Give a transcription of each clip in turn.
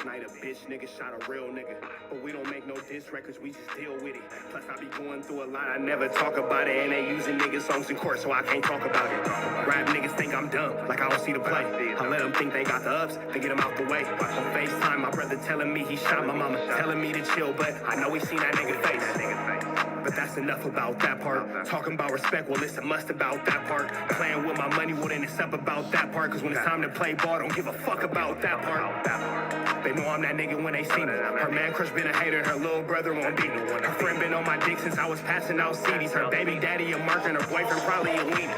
night a bitch nigga shot a real nigga. But we don't make no diss records, we just deal with it. Plus I be going through a lot, I never talk about it. And they using niggas songs in court, so I can't talk about it. Rap niggas think I'm dumb, like I don't see the play. I let them think they got the ups, then get them out the way. On FaceTime, my brother telling me he shot my mama, telling me to chill, but I know he seen that nigga face. But that's enough about that part. Talking about respect, well, it's a must about that part. Playing with my money, well, then it's up about that part. Cause when it's time to play ball, don't give a fuck about that part. They know I'm that nigga when they see me. Her man crush been a hater, her little brother won't beat me. Her friend been on my dick since I was passing out CDs. Her baby daddy a mark and her boyfriend probably a weenie.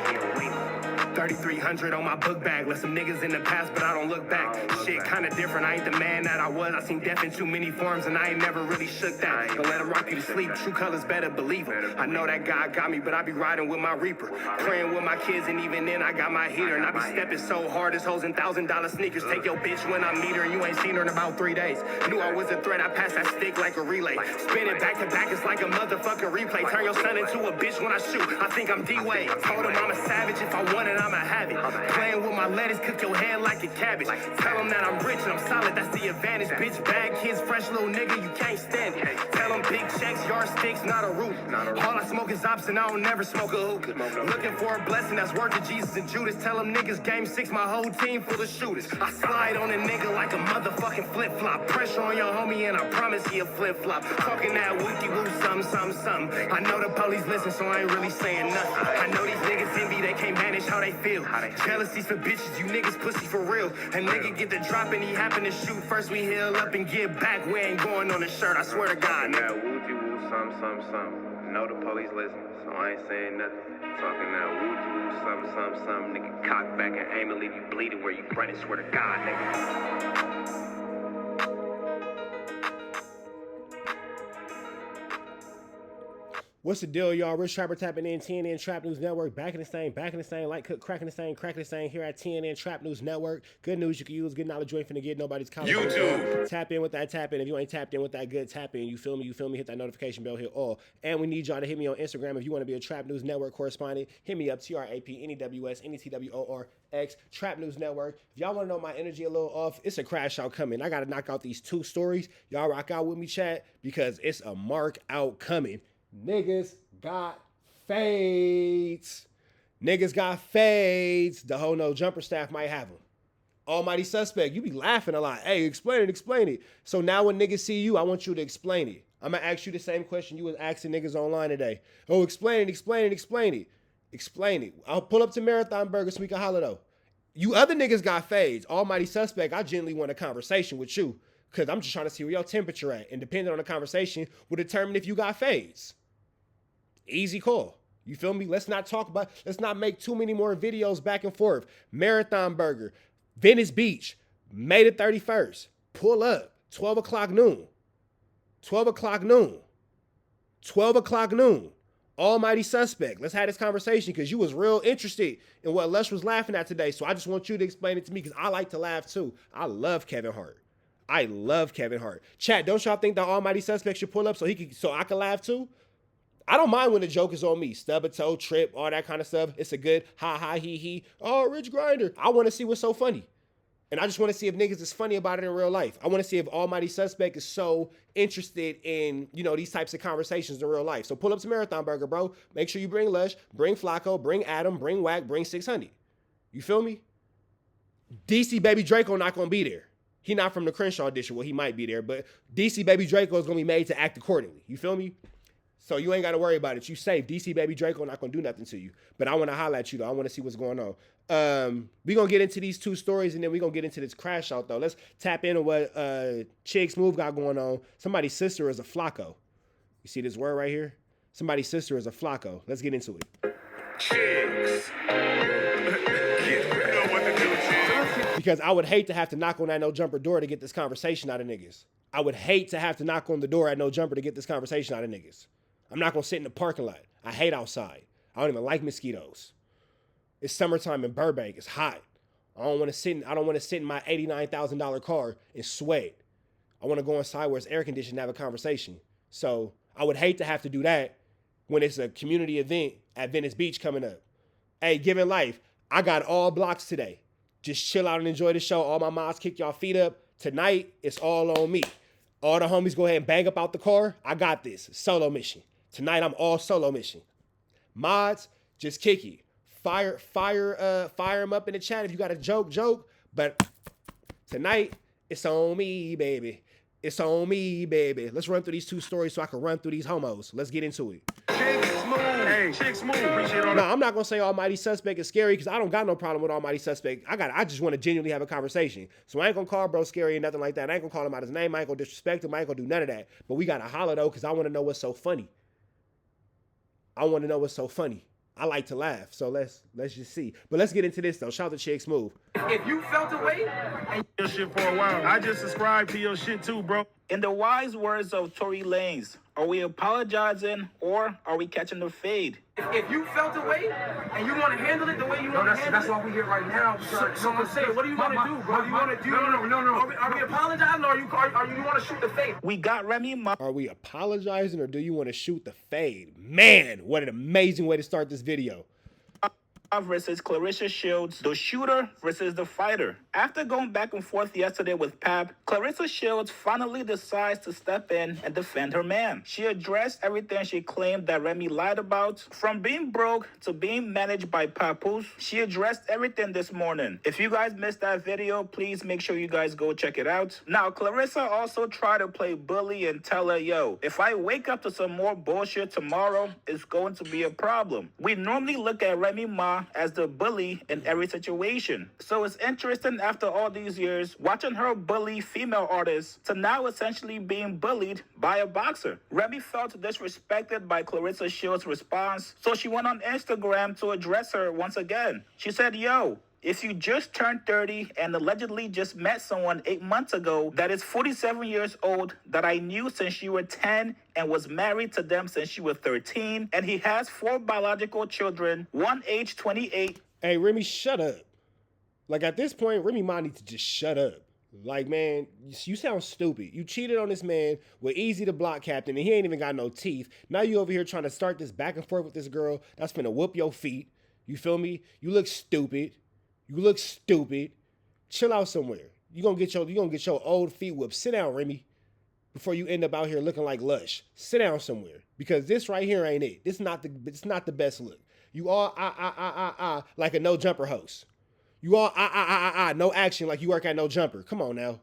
3,300 on my book bag. Let some niggas in the past, but I don't look back. Shit kinda different, I ain't the man that I was. I seen death in too many forms and I ain't never really shook that. Don't let him rock you to sleep, true colors better believe him. I know that God got me, but I be riding with my reaper. Praying with my kids and even then I got my heater. And I be stepping so hard, this hoes in $1,000 sneakers. Take your bitch when I meet her and you ain't seen her in about 3 days. Knew I was a threat, I passed that stick like a relay. Spin it back to back, it's like a motherfucking replay. Turn your son into a bitch when I shoot, I think I'm D-Wade. Told him I'm a savage, if I want it, I'ma have it. Playing with my lettuce, cook your head like a cabbage. Tell them that I'm rich and I'm solid, that's the advantage. Bitch, bad kids, fresh little nigga, you can't stand it. Tell them big checks, yardsticks, not a roof. All I smoke is ops and I don't never smoke a hookah. Looking for a blessing that's worth it, Jesus and Judas. Tell them niggas game 6, my whole team full of shooters. I slide on a nigga like a motherfucking flip-flop. Pressure on your homie and I promise he a flip-flop. Talking that wookie-woo, something. I know the police listen, so I ain't really saying nothing. I know these niggas envy, they can't manage how they feel. Jealousy's for bitches, you niggas pussy for real. A nigga get the drop and he happen to shoot. First we heal up and get back. We ain't going on the shirt, I swear to God. That woo-de-woo, something. Know the police listen, so I ain't saying nothing. Talking that woo-de-woo, something. Nigga cock back and aim and leave you bleeding where you running. Swear to God, nigga. What's the deal, y'all? Rich Trapper tapping in, TNN Trap News Network. Back in the same, like cook, cracking the same here at TNN Trap News Network. Good news you can use, good knowledge you ain't finna get, nobody's comment. YouTube. Tap in with that tap in. If you ain't tapped in with that good tap in, you feel me, hit that notification bell, hit all. And we need y'all to hit me on Instagram if you want to be a Trap News Network correspondent. Hit me up, TRAPNEWS, NETWORX, Trap News Network. If y'all want to know my energy a little off, it's a crash out coming. I got to knock out these 2 stories. Y'all rock out with me, chat, because it's a mark out coming. Niggas got fades. The whole no jumper staff might have them. Almighty suspect, you be laughing a lot. Hey, explain it. So now when niggas see you, I want you to explain it. I'm going to ask you the same question you was asking niggas online today. Oh, explain it. Explain it. I'll pull up to Marathon Burger so we can holler though. You other niggas got fades. Almighty suspect, I genuinely want a conversation with you because I'm just trying to see where your temperature at. And depending on the conversation will determine if you got fades. Easy call. You feel me? Let's not make too many more videos back and forth. Marathon Burger, Venice Beach, May the 31st. Pull up, 12 o'clock noon. Almighty suspect. Let's have this conversation because you was real interested in what Lush was laughing at today. So I just want you to explain it to me because I like to laugh too. I love Kevin Hart. Chat, don't y'all think the Almighty suspect should pull up so I can laugh too? I don't mind when the joke is on me. Stub a toe, trip, all that kind of stuff. It's a good ha, he. Oh, Rich Grinder. I want to see what's so funny. And I just want to see if niggas is funny about it in real life. I want to see if Almighty Suspect is so interested in, these types of conversations in real life. So pull up to Marathon Burger, bro. Make sure you bring Lush, bring Flacco, bring Adam, bring Wack, bring 600. You feel me? DC Baby Draco not going to be there. He not from the Crenshaw edition. Well, he might be there, but DC Baby Draco is going to be made to act accordingly. You feel me? So you ain't got to worry about it. You safe. DC Baby Draco not going to do nothing to you. But I want to holler at you, though. I want to see what's going on. We're going to get into these 2 stories, and then we're going to get into this crash out, though. Let's tap into what Chig's Move got going on. Somebody's sister is a Flacco. You see this word right here? Somebody's sister is a Flacco. Let's get into it. Chicks. You know what to do, Chicks. Because I would hate to have to knock on that no jumper door to get this conversation out of niggas. I would hate to have to knock on the door at no jumper to get this conversation out of niggas. I'm not going to sit in the parking lot. I hate outside. I don't even like mosquitoes. It's summertime in Burbank. It's hot. I don't want to sit in my $89,000 car and sweat. I want to go inside where it's air conditioned and have a conversation. So I would hate to have to do that when it's a community event at Venice Beach coming up. Hey, Giving Life, I got all blocks today. Just chill out and enjoy the show. All my mods kick y'all feet up. Tonight, it's all on me. All the homies go ahead and bang up out the car. I got this. Solo mission. Tonight, I'm all solo mission. Mods, just kick it. Fire them up in the chat if you got a joke. But tonight, it's on me, baby. It's on me, baby. Let's run through these 2 stories so I can run through these homos. Let's get into it. Chick smooth. Appreciate all No, I'm not gonna say Almighty Suspect is scary because I don't got no problem with Almighty Suspect. I just want to genuinely have a conversation. So I ain't gonna call bro scary or nothing like that. I ain't gonna call him out his name. I ain't gonna disrespect him. I ain't gonna do none of that. But we gotta holler though because I want to know what's so funny. I want to know what's so funny. I like to laugh, so let's just see. But let's get into this though. Shout out to Chick Smooth. If you felt away and your shit for a while, I just subscribed to your shit too, bro. In the wise words of Tory Lanez, are we apologizing or are we catching the fade? If you felt away and you want to handle it the way you want to handle it, that's why we're here right now. So I'm saying, what do you want to do, bro? You want to do? No. Are we apologizing or you want to shoot the fade? We got Remy Ma. Are we apologizing or do you want to shoot the fade? Man, what an amazing way to start this video. Versus Clarissa Shields, the shooter versus the fighter. After going back and forth yesterday with Pap, Clarissa Shields finally decides to step in and defend her man. She addressed everything she claimed that Remy lied about. From being broke to being managed by Papoose, she addressed everything this morning. If you guys missed that video, please make sure you guys go check it out. Now, Clarissa also tried to play bully and tell her, yo, if I wake up to some more bullshit tomorrow, it's going to be a problem. We normally look at Remy Ma as the bully in every situation. So it's interesting after all these years, watching her bully female artists to now essentially being bullied by a boxer. Remy felt disrespected by Clarissa Shields' response, so she went on Instagram to address her once again. She said, yo, if you just turned 30 and allegedly just met someone 8 months ago that is 47 years old that I knew since you were 10 and was married to them since you were 13, and he has 4 biological children, one age 28. Hey, Remy, shut up. Like, at this point, Remy Ma needs to just shut up. Like, man, you sound stupid. You cheated on this man with Easy the Block Captain, and he ain't even got no teeth. Now you over here trying to start this back and forth with this girl that's finna whoop your feet. You feel me? You look stupid. You look stupid. Chill out somewhere. You gonna get your old feet whooped. Sit down, Remy, before you end up out here looking like Lush. Sit down somewhere because this right here ain't it. It's not the best look. You all like a no jumper host. You all no action like you work at no jumper. Come on now.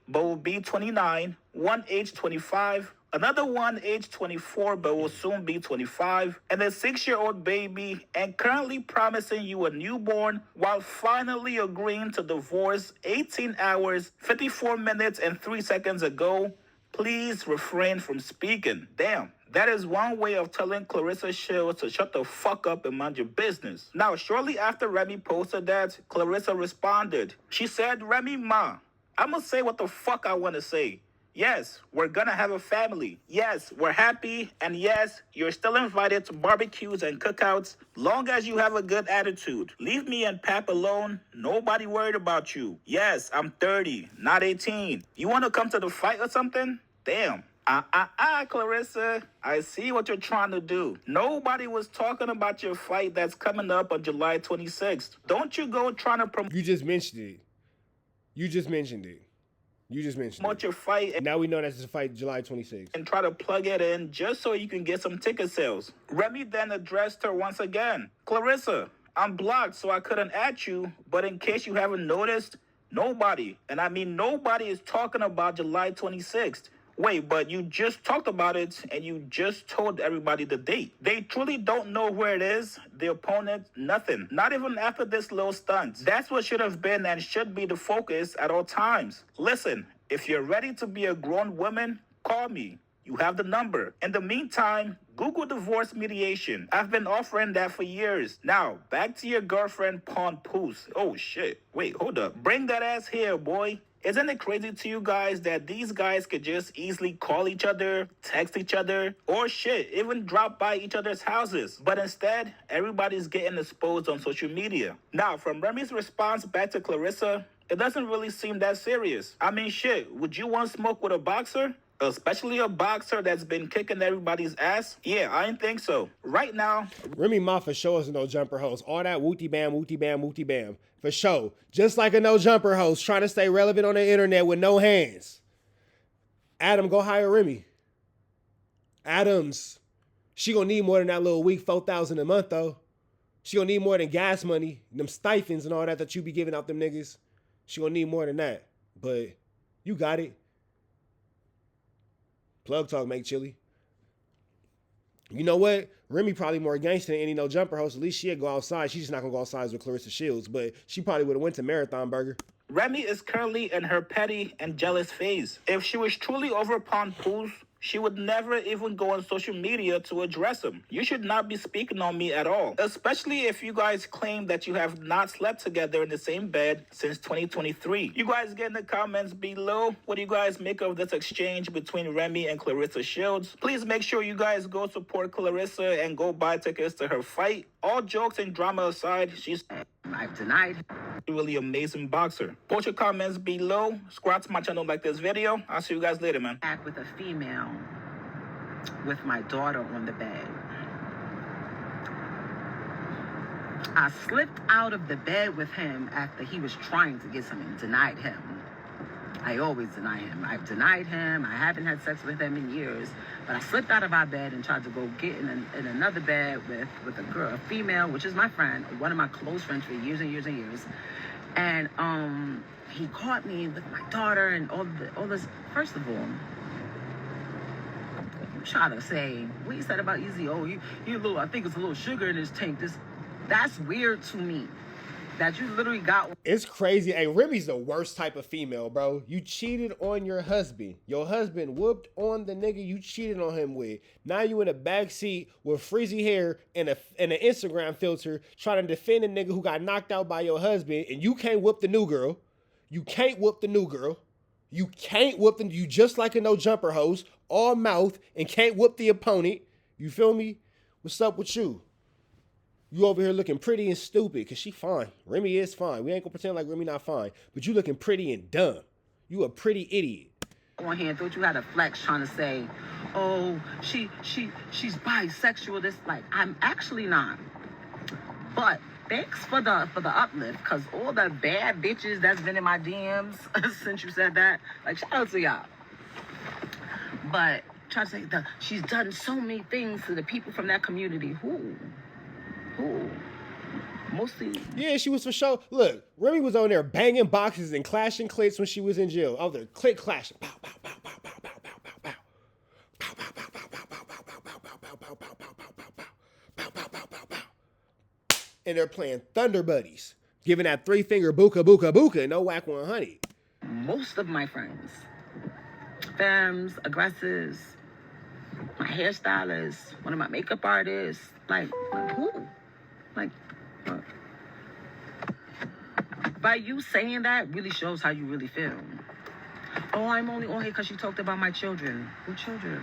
But will be 29, one age 25. Another one age 24 but will soon be 25, and a 6-year-old baby, and currently promising you a newborn while finally agreeing to divorce 18 hours, 54 minutes, and 3 seconds ago. Please refrain from speaking. Damn. That is one way of telling Clarissa Shields to shut the fuck up and mind your business. Now, shortly after Remy posted that, Clarissa responded. She said, Remy Ma, I'ma say what the fuck I want to say. Yes, we're gonna have a family. Yes, we're happy. And yes, you're still invited to barbecues and cookouts, long as you have a good attitude. Leave me and Pap alone. Nobody worried about you. Yes, I'm 30, not 18. You wanna come to the fight or something? Damn. Clarissa, I see what you're trying to do. Nobody was talking about your fight that's coming up on July 26th. Don't you go trying to promote. You just mentioned it. You just mentioned it. Your fight and now we know that's the fight July 26th. And try to plug it in just so you can get some ticket sales. Remy then addressed her once again. Clarissa, I'm blocked so I couldn't add you, but in case you haven't noticed, nobody, and I mean nobody, is talking about July 26th. Wait, but you just talked about it and you just told everybody the date. They truly don't know where it is, the opponent, nothing. Not even after this little stunt. That's what should have been and should be the focus at all times. Listen, if you're ready to be a grown woman, call me. You have the number. In the meantime, Google divorce mediation. I've been offering that for years. Now, back to your girlfriend, Papoose. Oh shit. Wait, hold up. Bring that ass here, boy. Isn't it crazy to you guys that these guys could just easily call each other, text each other, or shit, even drop by each other's houses? But instead, everybody's getting exposed on social media. Now, from Remy's response back to Clarissa, it doesn't really seem that serious. I mean, shit, would you want smoke with a boxer? Especially a boxer that's been kicking everybody's ass? Yeah, I didn't think so. Right now, Remy Ma for sure is a no jumper host. All that wooty bam, wooty bam, wooty bam. For sure. Just like a no jumper host trying to stay relevant on the internet with no hands. Adam, go hire Remy. Adams. She gonna need more than that little week, $4,000 a month though. She gonna need more than gas money, them stipends and all that you be giving out them niggas. She gonna need more than that. But you got it. Plug talk make chili. You know what? Remy probably more gangster than any no jumper host. At least she'd go outside. She's just not gonna go outside with Clarissa Shields, but she probably would have went to Marathon Burger. Remy is currently in her petty and jealous phase. If she was truly over Papoose, she would never even go on social media to address him. You should not be speaking on me at all, especially if you guys claim that you have not slept together in the same bed since 2023. You guys get in the comments below what do you guys make of this exchange between Remy and Clarissa Shields. Please make sure you guys go support Clarissa and go buy tickets to her fight. All jokes and drama aside, she's I've denied a really amazing boxer. Post your comments below. Subscribe to my channel, like this video. I'll see you guys later, man. back with a female with my daughter on the bed. I slipped out of the bed with him after he was trying to get something, denied him. I always deny him. I've denied him. I haven't had sex with him in years. But I slipped out of our bed and tried to go get in another bed with a girl, a female, which is my friend, one of my close friends for years and years and years. And he caught me with my daughter and all this. First of all, I'm trying to say what you said about Easy. Oh, you a little. I think it's a little sugar in his tank. That's weird to me. That you literally got. It's crazy. Hey, Remy's the worst type of female, bro. You cheated on your husband. Your husband whooped on the nigga you cheated on him with. Now you in a backseat with frizzy hair and an Instagram filter trying to defend a nigga who got knocked out by your husband, and you can't whoop the new girl. You can't whoop the new girl. You can't whoop them. You just like a no jumper host, all mouth, and can't whoop the opponent. You feel me? What's up with you? You over here looking pretty and stupid, because she fine. Remy is fine. We ain't gonna pretend like Remy not fine. But you looking pretty and dumb. You a pretty idiot. On here, thought you had a flex trying to say, oh, she's bisexual. This, like, I'm actually not. But thanks for the uplift, because all the bad bitches that's been in my DMs since you said that, like, shout out to y'all. But try to say that she's done so many things to the people from that community. Who? Mostly. Yeah, she was for sure. Look, Remy was on there banging boxes and clashing clits when she was in jail. Oh, the click clashing. Pow, pow, pow, pow, pow, pow, pow, pow, pow. Pow, pow, pow, pow, pow, pow, pow, pow, pow, pow, pow, pow, pow, pow, pow, pow, pow. Pow, pow, pow, pow, pow. And they're playing Thunder Buddies, giving that 3-finger buka, buka, buka, no whack 100. Most of my friends, femmes, aggressives, my hairstylist, one of my makeup artists, like who? Like, by you saying that really shows how you really feel. Oh, I'm only on here because you talked about my children. What children?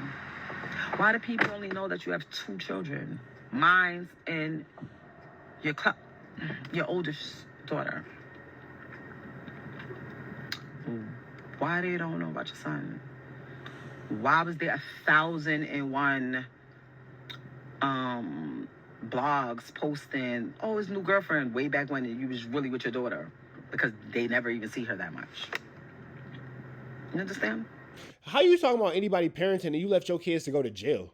Why do people only know that you have 2 children? Mine and your oldest daughter. Why they don't know about your son? Why was there 1,001 blogs posting, oh, his new girlfriend, way back when you was really with your daughter? Because they never even see her that much. You understand? How you talking about anybody parenting and you left your kids to go to jail?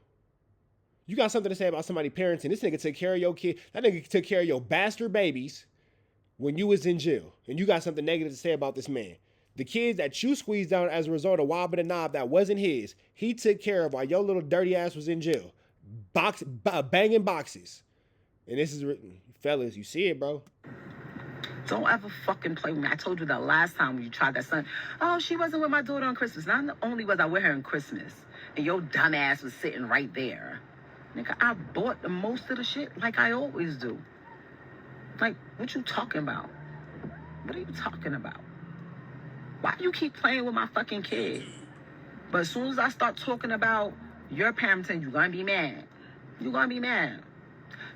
You got something to say about somebody parenting. This nigga took care of your kid. That nigga took care of your bastard babies when you was in jail. And you got something negative to say about this man. The kids that you squeezed down as a result of wobbling a knob that wasn't his, he took care of while your little dirty ass was in jail. Banging boxes. And this is written. Fellas, you see it, bro. Don't ever fucking play with me. I told you that last time when you tried that son. Oh, she wasn't with my daughter on Christmas. Not only was I with her on Christmas, and your dumb ass was sitting right there. Nigga, I bought most of the shit like I always do. Like, what you talking about? What are you talking about? Why you keep playing with my fucking kid? But as soon as I start talking about your parenting, you're gonna be mad. You're gonna be mad.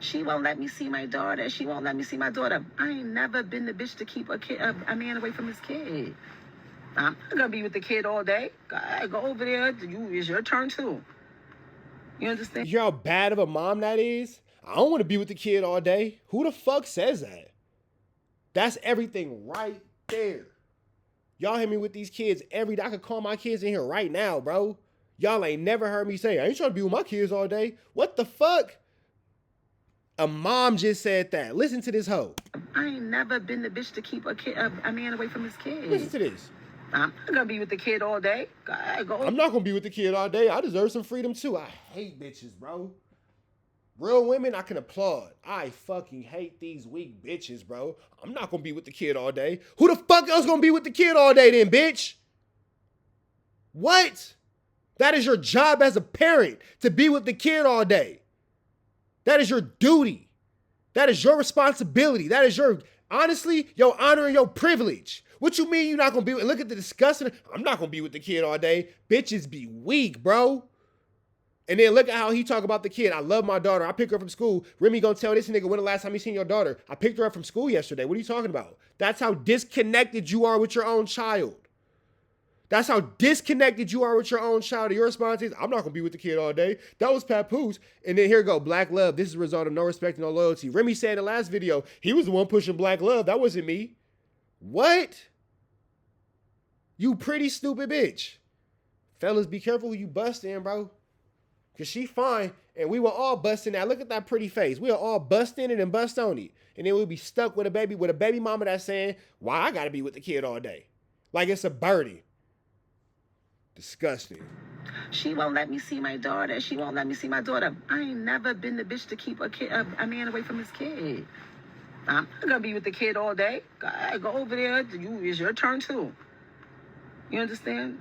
She won't let me see my daughter. She won't let me see my daughter. I ain't never been the bitch to keep a man away from his kid. I'm not gonna be with the kid all day. Go over there. It's your turn too. You understand? You hear how bad of a mom that is? I don't want to be with the kid all day. Who the fuck says that? That's everything right there. Y'all hear me with these kids every day. I could call my kids in here right now, bro. Y'all ain't never heard me say, I ain't trying to be with my kids all day. What the fuck? A mom just said that. Listen to this hoe. I ain't never been the bitch to keep a man away from his kid. Listen to this. I'm not gonna be with the kid all day. Go. I'm not gonna be with the kid all day. I deserve some freedom too. I hate bitches, bro. Real women, I can applaud. I fucking hate these weak bitches, bro. I'm not gonna be with the kid all day. Who the fuck else gonna be with the kid all day then, bitch? What? That is your job as a parent, to be with the kid all day. That is your duty. That is your responsibility. That is your, honestly, your honor and your privilege. What you mean you're not gonna be with, look at the disgusting, I'm not gonna be with the kid all day. Bitches be weak, bro. And then look at how he talk about the kid. I love my daughter. I pick her up from school. Remy gonna tell this nigga when the last time you seen your daughter. I picked her up from school yesterday. What are you talking about? That's how disconnected you are with your own child. That's how disconnected you are with your own child. Your response is, I'm not gonna be with the kid all day. That was Papoose. And then here go, black love. This is a result of no respect and no loyalty. Remy said in the last video, he was the one pushing black love. That wasn't me. What? You pretty stupid bitch. Fellas, be careful who you bust in, bro. Because she fine, and we were all busting that. Look at that pretty face. We are all bust in it and bust on it. And then we'll be stuck with a baby mama that's saying, why I gotta be with the kid all day? Like it's a birdie. Disgusting. She won't let me see my daughter. She won't let me see my daughter. I ain't never been the bitch to keep a man away from his kid. I'm not gonna be with the kid all day. Go over there. It's your turn too. You understand?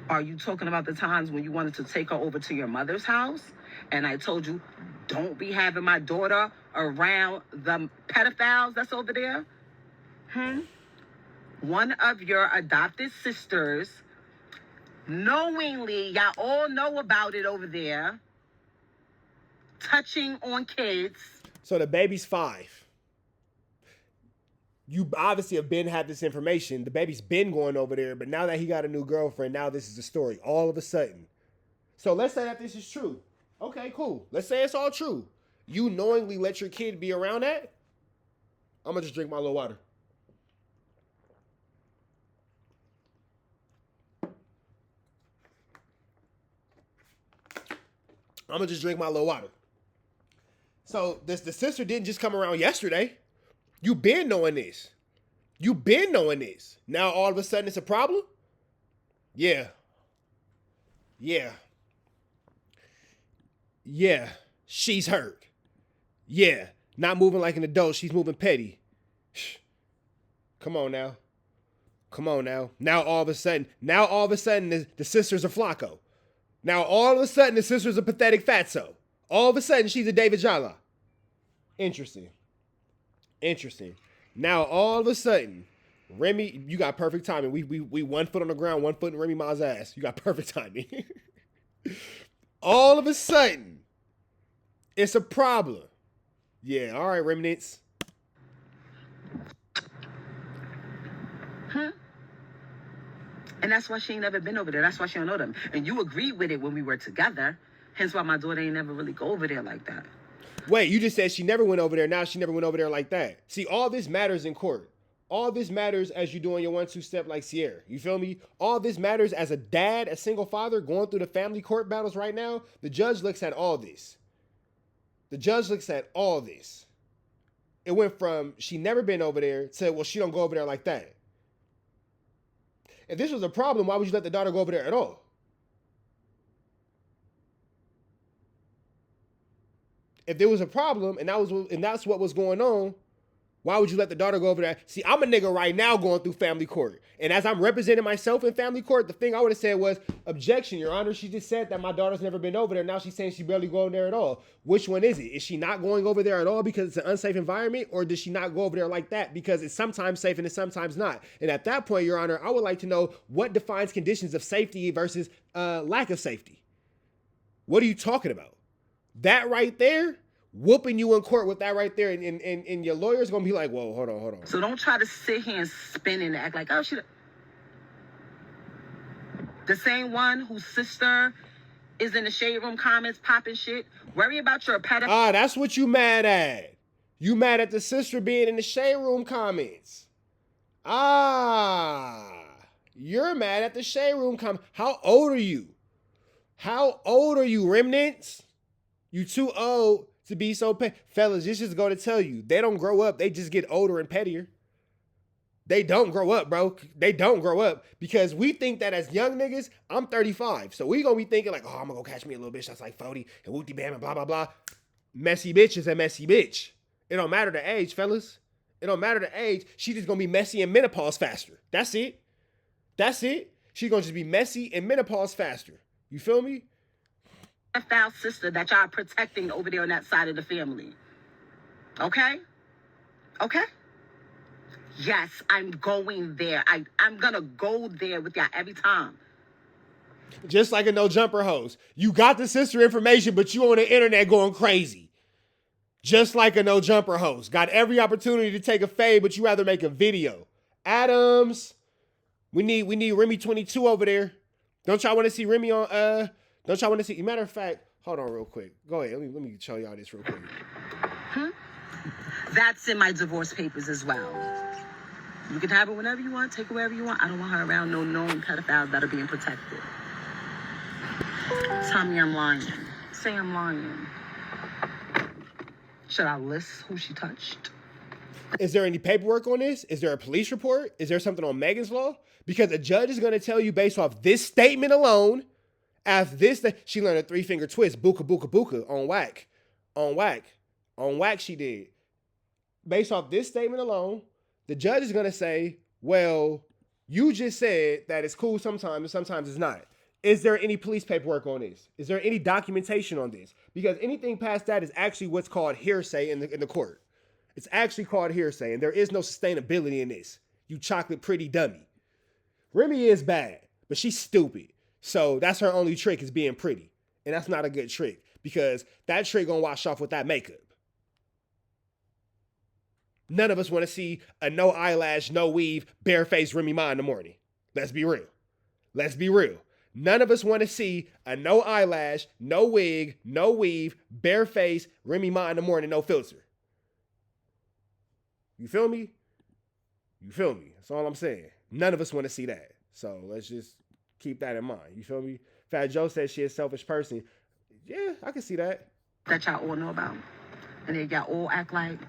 Are you talking about the times when you wanted to take her over to your mother's house? And I told you, don't be having my daughter around the pedophiles that's over there? One of your adopted sisters, knowingly, y'all all know about it over there, touching on kids. So the baby's 5. You obviously have had this information. The baby's been going over there, but now that he got a new girlfriend, now this is the story all of a sudden. So let's say that this is true. Okay, cool. Let's say it's all true. You knowingly let your kid be around that? I'm going to just drink my little water. I'm going to just drink my little water. So the sister didn't just come around yesterday. You been knowing this. You been knowing this. Now all of a sudden it's a problem? Yeah. Yeah. Yeah. She's hurt. Yeah. Not moving like an adult. She's moving petty. Come on now. Come on now. Now all of a sudden the sisters are Flacco. Now all of a sudden the sisters are pathetic fatso. All of a sudden she's a David Jala. Interesting. Now all of a sudden, Remy, you got perfect timing. We 1 foot on the ground, 1 foot in Remy Ma's ass. You got perfect timing. All of a sudden, it's a problem. Yeah, all right, remnants. And that's why she ain't never been over there. That's why she don't know them. And you agreed with it when we were together. Hence why my daughter ain't never really go over there like that. Wait, you just said she never went over there. Now she never went over there like that. See, all this matters in court. All this matters as you doing your 1-2 step like Sierra. You feel me? All this matters as a dad, a single father going through the family court battles right now. The judge looks at all this. It went from she never been over there to, well, she don't go over there like that. If this was a problem, why would you let the daughter go over there at all? If there was a problem and that's what was going on, why would you let the daughter go over there? See, I'm a nigga right now going through family court. And as I'm representing myself in family court, the thing I would have said was, objection, Your Honor. She just said that my daughter's never been over there. Now she's saying she barely going there at all. Which one is it? Is she not going over there at all because it's an unsafe environment? Or does she not go over there like that because it's sometimes safe and it's sometimes not? And at that point, Your Honor, I would like to know what defines conditions of safety versus lack of safety. What are you talking about? That right there whooping you in court with that right there, and your lawyer's gonna be like, whoa, hold on. So don't try to sit here and spin and act like, oh, she... The same one whose sister is in the shade room comments popping shit. Worry about your pedophile. Ah, that's what you mad at. You mad at the sister being in the shade room comments. Ah, you're mad at the shade room comments. How old are you? How old are you, remnants? You too old to be so fellas, this is going to tell you, they don't grow up. They just get older and pettier. They don't grow up, bro. They don't grow up because we think that as young niggas, I'm 35. So we gonna be thinking like, oh, I'm gonna go catch me a little bitch that's like 40 and whoopty bam and blah, blah, blah. Messy bitch is a messy bitch. It don't matter the age, fellas. It don't matter the age. She just gonna be messy and menopause faster. That's it. That's it. She gonna just be messy and menopause faster. You feel me? Foul sister that y'all are protecting over there on that side of the family. Okay? Okay? Yes, I'm going there. I'm gonna go there with y'all every time. Just like a no jumper host. You got the sister information, but you on the internet going crazy. Just like a no jumper host. Got every opportunity to take a fade, but you rather make a video. Adams, we need Remy 22 over there. Don't y'all want to see Remy on don't y'all want to see? Matter of fact, hold on real quick. Go ahead. Let me show y'all this real quick. That's in my divorce papers as well. You can have it whenever you want, take it wherever you want. I don't want her around no known pedophiles that are being protected. Tell me I'm lying. Say I'm lying. Should I list who she touched? Is there any paperwork on this? Is there a police report? Is there something on Megan's Law? Because a judge is going to tell you based off this statement alone, after this, she learned a 3-finger twist, buka, buka, buka, on whack. On whack she did. Based off this statement alone, the judge is going to say, well, you just said that it's cool sometimes and sometimes it's not. Is there any police paperwork on this? Is there any documentation on this? Because anything past that is actually what's called hearsay in the court. It's actually called hearsay, and there is no sustainability in this. You chocolate pretty dummy. Remy is bad, but she's stupid. So that's her only trick is being pretty. And that's not a good trick because that trick gonna wash off with that makeup. None of us want to see a no eyelash, no weave, barefaced Remy Ma in the morning. Let's be real. Let's be real. None of us want to see a no eyelash, no wig, no weave, bareface Remy Ma in the morning, no filter. You feel me? You feel me? That's all I'm saying. None of us want to see that. So let's just keep that in mind. You feel me? Fat Joe said she is a selfish person. Yeah, I can see that. That y'all all know about. And then y'all all act like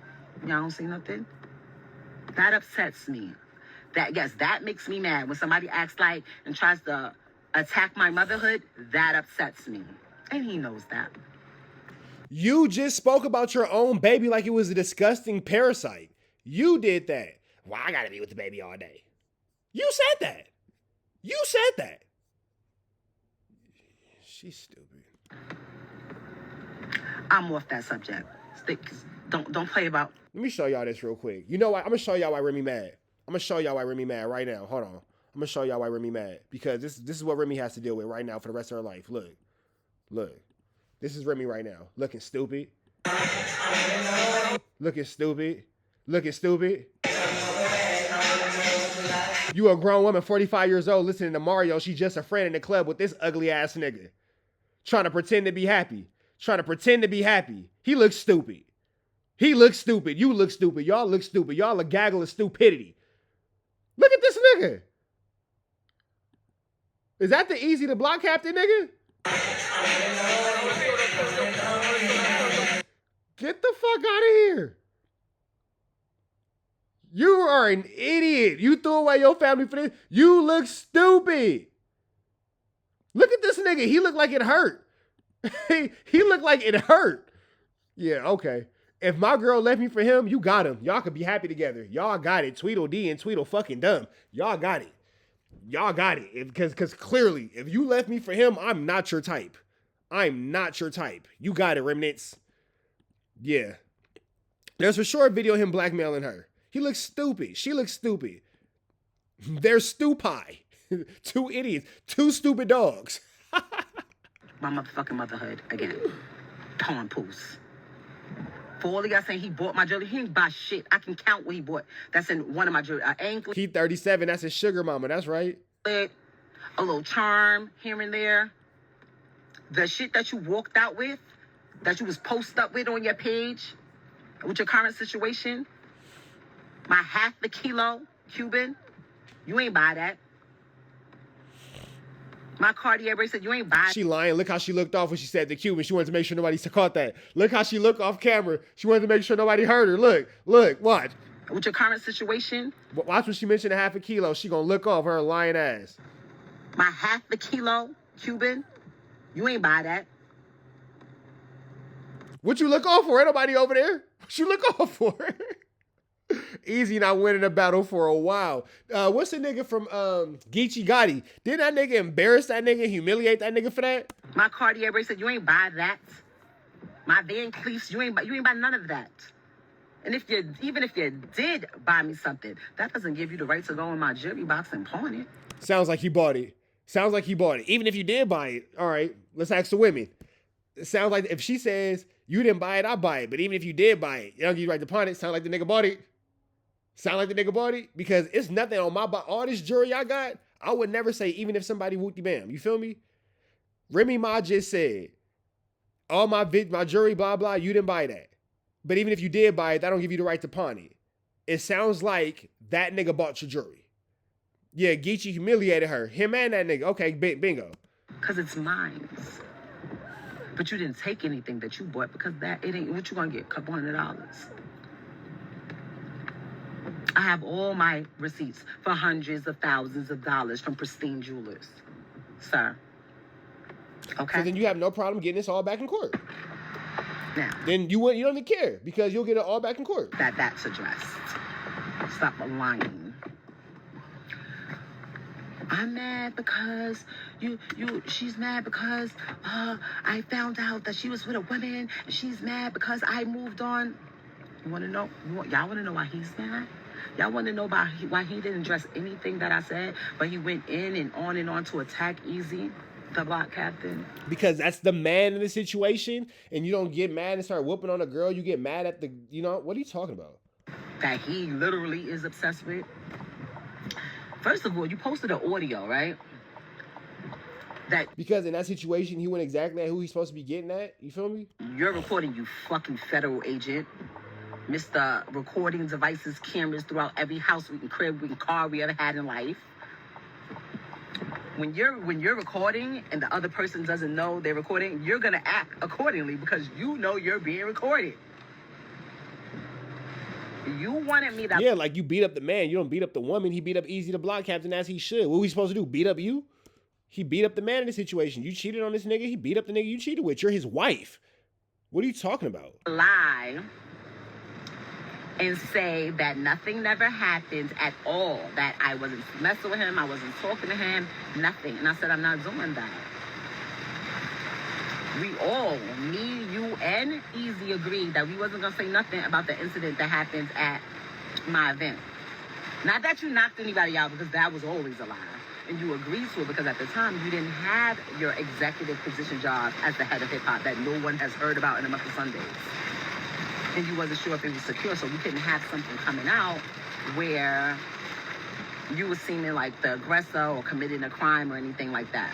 y'all don't see nothing. That upsets me. That makes me mad. When somebody acts like and tries to attack my motherhood, that upsets me. And he knows that. You just spoke about your own baby like it was a disgusting parasite. You did that. Well, I gotta be with the baby all day. You said that. You said that. She's stupid. I'm off that subject. Don't play about. Let me show y'all this real quick. You know what? I'm gonna show y'all why Remy mad. I'm gonna show y'all why Remy mad right now. Hold on. I'm gonna show y'all why Remy mad because this is what Remy has to deal with right now for the rest of her life. Look. This is Remy right now, looking stupid. Looking stupid. You a grown woman, 45 years old, listening to Mario. She just a friend in the club with this ugly ass nigga. Trying to pretend to be happy. He looks stupid. You look stupid. Y'all look stupid. Y'all a gaggle of stupidity. Look at this nigga. Is that the easy to block captain nigga? Get the fuck out of here. You are an idiot. You threw away your family for this. You look stupid. Look at this nigga. He looked like it hurt. he looked like it hurt. Yeah, okay. If my girl left me for him, you got him. Y'all could be happy together. Y'all got it. Tweedledee and Tweedle fucking dumb. Y'all got it. Because clearly, if you left me for him, I'm not your type. You got it, remnants. Yeah. There's for sure a video of him blackmailing her. He looks stupid. She looks stupid. They're stew pie. 2 idiots. 2 stupid dogs. My motherfucking motherhood again. Papoose. For all of y'all saying he bought my jewelry, he didn't buy shit. I can count what he bought. That's in one of my jewelry. An anklet, He 37. That's his sugar mama. That's right. a little charm here and there. The shit that you walked out with, that you was posted up with on your page, with your current situation, my half the kilo Cuban, you ain't buy that. My Cartier bracelet, you ain't buy. She lying. Look how she looked off when she said the Cuban. She wanted to make sure nobody caught that. Look how she looked off camera. She wanted to make sure nobody heard her. Look, watch. With your current situation, Watch when she mentioned a half a kilo. She gonna look off her lying ass. my half the kilo Cuban, you ain't buy that. What you look off for? Ain't nobody over there. What you look off for? Easy not winning a battle for a while. What's the nigga from Geechee Gotti? Didn't that nigga embarrass that nigga, humiliate that nigga for that? My Cartier bracelet, you ain't buy that. My Van Cleefs, you ain't buy none of that. And even if you did buy me something, that doesn't give you the right to go in my jewelry box and pawn it. Sounds like he bought it. Sounds like he bought it. Even if you did buy it, all right, let's ask the women. It sounds like if she says you didn't buy it, I buy it. But even if you did buy it, you don't give you right to pawn it. Sound like the nigga bought it. Sound like the nigga bought it? Because it's nothing on my body. All this jewelry I got, I would never say, even if somebody whoopty bam. You feel me? Remy Ma just said, all my jewelry, blah, blah, you didn't buy that. But even if you did buy it, that don't give you the right to pawn it. It sounds like that nigga bought your jewelry. Yeah, Geechee humiliated her. Him and that nigga. Okay, bingo. Because it's mine. But you didn't take anything that you bought because it ain't what you gonna get, $200. I have all my receipts for hundreds of thousands of dollars from pristine jewelers, sir. Okay. So then you have no problem getting this all back in court. Now, Then you don't even care because you'll get it all back in court. that's addressed. Stop lying. I'm mad because she's mad because I found out that she was with a woman and she's mad because I moved on. You want to know? Y'all want to know why he's mad? Y'all want to know why he didn't address anything that I said, but he went in and on to attack Easy, the block captain? Because that's the man in the situation, and you don't get mad and start whooping on a girl. You get mad at what are you talking about? That he literally is obsessed with. First of all, you posted an audio, right? Because in that situation, he went exactly at who he's supposed to be getting at. You feel me? You're recording, you fucking federal agent. Mr. Recording devices, cameras throughout every house, crib, car we ever had in life. When you're recording and the other person doesn't know they're recording, you're gonna act accordingly because you know you're being recorded. You wanted me to... Yeah, like you beat up the man. You don't beat up the woman. He beat up Easy the block captain as he should. What are we supposed to do? Beat up you? He beat up the man in this situation. You cheated on this nigga. He beat up the nigga you cheated with. You're his wife. What are you talking about? Lie and say that nothing never happened at all, that I wasn't messing with him, I wasn't talking to him, nothing. And I said, I'm not doing that. We all, me, you, and Easy agreed that we wasn't going to say nothing about the incident that happened at my event. Not that you knocked anybody out, because that was always a lie. And you agreed to it because at the time you didn't have your executive position job as the head of hip-hop that no one has heard about in a month of Sundays. And you wasn't sure if it was secure, so we couldn't have something coming out where you were seeming like the aggressor or committing a crime or anything like that.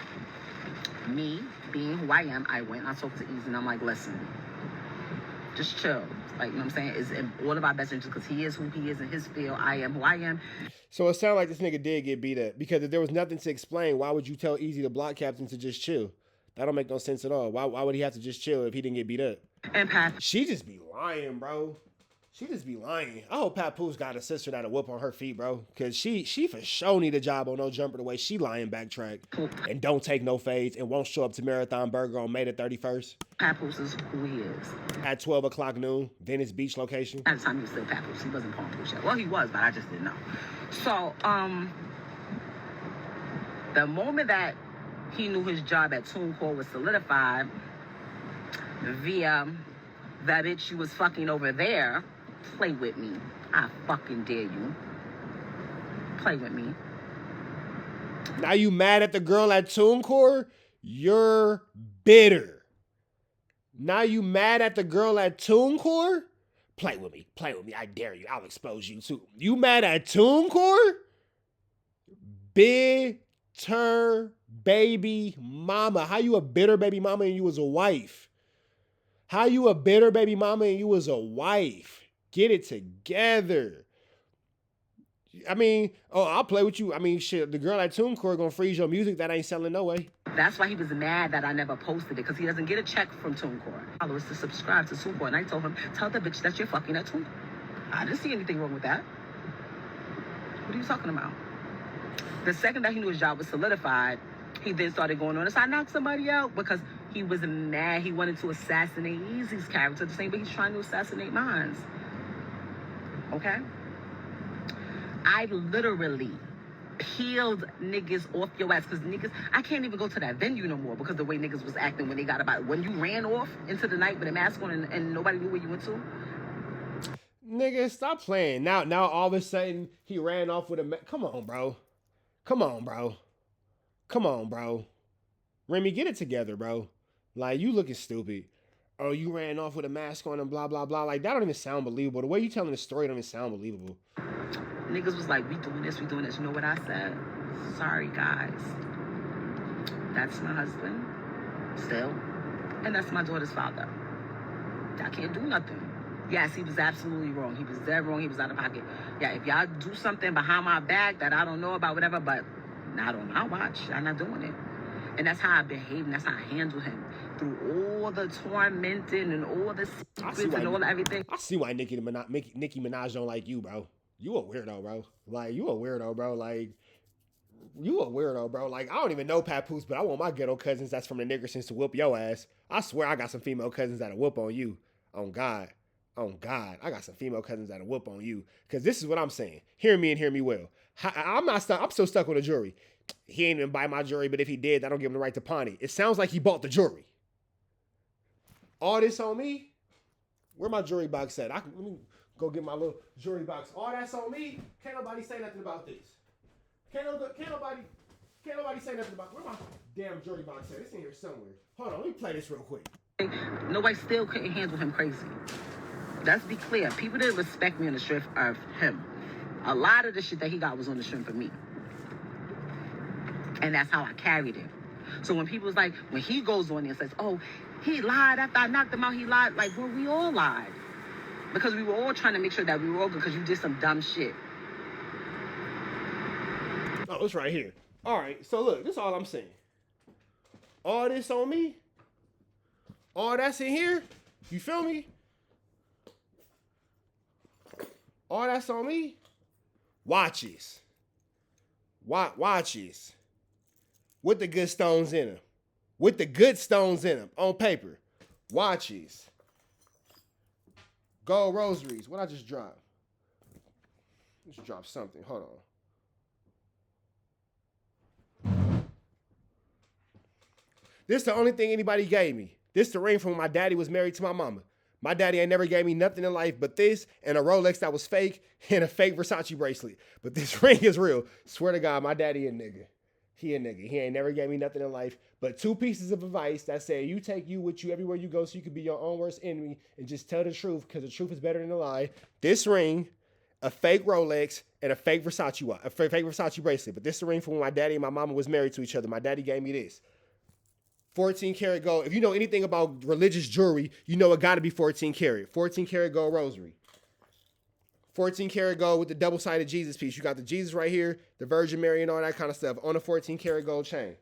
Me, being who I am, I went, I talked to Easy, and I'm like, listen, just chill. Like, you know what I'm saying? It's in all of our best interests because he is who he is in his field. I am who I am. So it sounded like this nigga did get beat up because if there was nothing to explain, why would you tell Easy the block captain to just chill? That don't make no sense at all. Why would he have to just chill if he didn't get beat up? And Pat. She just be lying, bro. She just be lying. I hope Papoose got a sister that'll whoop on her feet, bro. Because she for sure need a job on No Jumper the way she lying backtrack and don't take no fades and won't show up to Marathon Burger on May the 31st. Papoose is who he is. At 12 o'clock noon, Venice Beach location. At the time he was still Papoose. He wasn't Palm Beach yet. Well, he was, but I just didn't know. So, the moment that he knew his job at TuneCore was solidified via that bitch you was fucking over there, play with me. I fucking dare you. Play with me. Now you mad at the girl at TuneCore? You're bitter. Now you mad at the girl at TuneCore? Play with me. I dare you. I'll expose you too. You mad at TuneCore? Bitter baby mama. How you a bitter baby mama and you was a wife? How you a bitter baby mama and you was a wife? Get it together. I mean, I'll play with you. I mean, shit, the girl at TuneCore gonna freeze your music. That ain't selling no way. That's why he was mad that I never posted it, because he doesn't get a check from TuneCore. Followers to subscribe to TuneCore, and I told him, tell the bitch that you're fucking at TuneCore. I didn't see anything wrong with that. What are you talking about? The second that he knew his job was solidified, he then started going on. So I knocked somebody out because he was mad. He wanted to assassinate Easy's character the same way he's trying to assassinate mine. Okay? I literally peeled niggas off your ass, because niggas, I can't even go to that venue no more because the way niggas was acting when they got about, when you ran off into the night with a mask on and nobody knew where you went to. Nigga, stop playing. Now all of a sudden he ran off with a Come on, bro. Remy, get it together, bro. Like, you looking stupid. Oh, you ran off with a mask on and blah, blah, blah. Like, that don't even sound believable. The way you telling the story don't even sound believable. Niggas was like, we doing this. You know what I said? Sorry, guys. That's my husband, still. And that's my daughter's father. I can't do nothing. Yes, he was absolutely wrong. He was dead wrong. He was out of pocket. Yeah, if y'all do something behind my back that I don't know about, whatever, but not on my watch, I'm not doing it. And that's how I behave, and that's how I handle him. Through all the tormenting and all the secrets and all everything. I see why Nicki Minaj don't like you, bro. You a weirdo, bro. Like, you a weirdo, bro. Like, you a weirdo, bro. Like, I don't even know Papoose, but I want my ghetto cousins that's from the Nickersons to whoop your ass. I swear I got some female cousins that'll whoop on you. On God. I got some female cousins that'll whoop on you. Because this is what I'm saying. Hear me and hear me well. I'm still stuck with the jury. He ain't even buy my jewelry, but if he did, I don't give him the right to pawn it. It sounds like he bought the jewelry. All this on me? Where my jewelry box at? Let me go get my little jewelry box. All that's on me? Can't nobody say nothing about this. Can't nobody say nothing about, where my damn jewelry box at? It's in here somewhere. Hold on, let me play this real quick. Nobody still couldn't handle him crazy. Let's be clear. People didn't respect me on the strength of him. A lot of the shit that he got was on the strength of me. And that's how I carried it. So when people was like, when he goes on there and says, oh, he lied after I knocked him out, he lied. Like, well, we all lied. Because we were all trying to make sure that we were all good because you did some dumb shit. Oh, it's right here. All right, so look, this is all I'm saying. All this on me, all that's in here, you feel me? All that's on me, watches. Watches. With the good stones in them. On paper. Watches. Gold rosaries. What I just dropped? Just dropped something. Hold on. This the only thing anybody gave me. This the ring from when my daddy was married to my mama. My daddy ain't never gave me nothing in life but this and a Rolex that was fake and a fake Versace bracelet. But this ring is real. Swear to God, my daddy a nigga. He a nigga. He ain't never gave me nothing in life but 2 pieces of advice that say you take you with you everywhere you go so you can be your own worst enemy and just tell the truth because the truth is better than a lie. This ring, a fake Rolex, and a fake Versace watch, a fake Versace bracelet. But this is the ring from when my daddy and my mama was married to each other. My daddy gave me this. 14 karat gold. If you know anything about religious jewelry, you know it got to be 14 karat. 14 karat gold rosary. 14 karat gold with the double-sided Jesus piece. You got the Jesus right here, the Virgin Mary and all that kind of stuff on a 14 karat gold chain.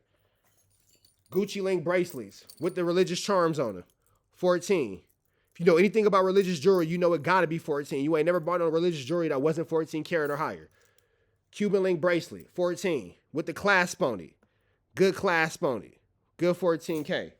Gucci link bracelets with the religious charms on them. 14. If you know anything about religious jewelry, you know it got to be 14. You ain't never bought no religious jewelry that wasn't 14 karat or higher. Cuban link bracelet, 14, with the clasp on it. Good clasp on it. Good 14K.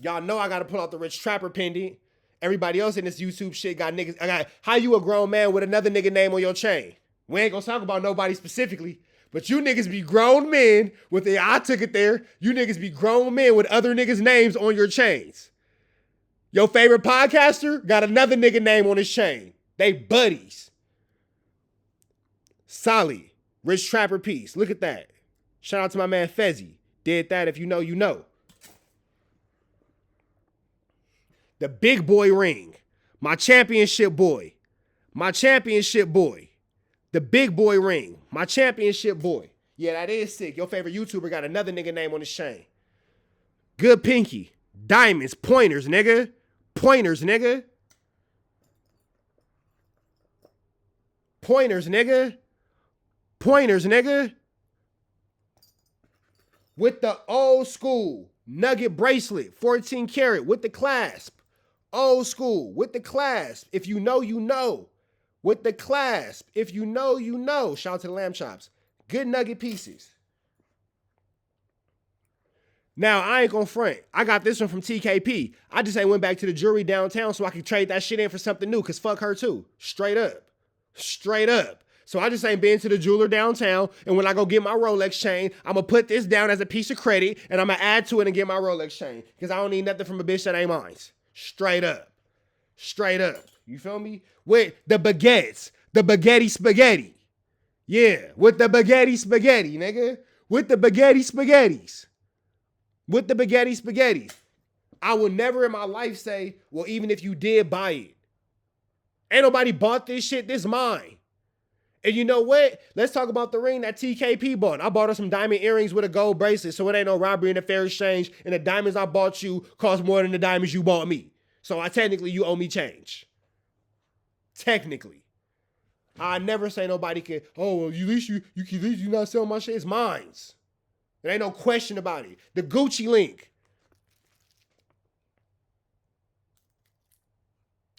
Y'all know I got to pull out the Rich Trapper pendant. Everybody else in this YouTube shit got niggas. How you a grown man with another nigga name on your chain? We ain't gonna talk about nobody specifically, but you niggas be grown men with the, I took it there. You niggas be grown men with other niggas' names on your chains. Your favorite podcaster got another nigga name on his chain. They buddies. Solid. Rich Trapper piece. Look at that. Shout out to my man Fezzy. Did that. If you know, you know. The big boy ring. My championship boy. My championship boy. The big boy ring. My championship boy. Yeah, that is sick. Your favorite YouTuber got another nigga name on his chain. Good pinky. Diamonds. Pointers, nigga. Pointers, nigga. Pointers, nigga. Pointers, nigga. With the old school nugget bracelet, 14 karat with the clasp. Old school with the clasp. If you know, you know. With the clasp. If you know, you know. Shout out to the lamb chops. Good nugget pieces. Now, I ain't gonna front. I got this one from TKP. I just ain't went back to the jewelry downtown so I could trade that shit in for something new, because fuck her too. Straight up. Straight up. So I just ain't been to the jeweler downtown, and when I go get my Rolex chain, I'm going to put this down as a piece of credit, and I'm going to add to it and get my Rolex chain, because I don't need nothing from a bitch that ain't mine. Straight up. Straight up. You feel me? With the baguettes. The baguette spaghetti. Yeah, with the baguette spaghetti, nigga. With the baguette spaghettis. With the baguette spaghettis. I will never in my life say, well, even if you did buy it. Ain't nobody bought this shit. This mine. And you know what? Let's talk about the ring that TKP bought. I bought her some diamond earrings with a gold bracelet, so it ain't no robbery and a fair exchange. And the diamonds I bought you cost more than the diamonds you bought me. So technically, you owe me change. Technically. I never say nobody can, oh, well, at least you not sell my shit. It's mine. There ain't no question about it. The Gucci link.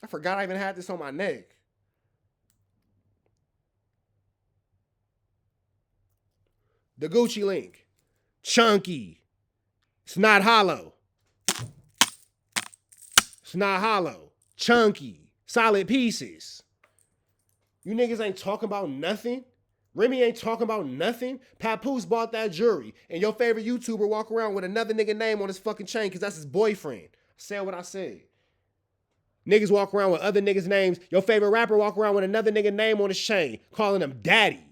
I forgot I even had this on my neck. The Gucci link. Chunky. It's not hollow. It's not hollow. Chunky. Solid pieces. You niggas ain't talking about nothing. Remy ain't talking about nothing. Papoose bought that jewelry. And your favorite YouTuber walk around with another nigga name on his fucking chain because that's his boyfriend. I said what I said. Niggas walk around with other niggas' names. Your favorite rapper walk around with another nigga name on his chain, calling him daddy.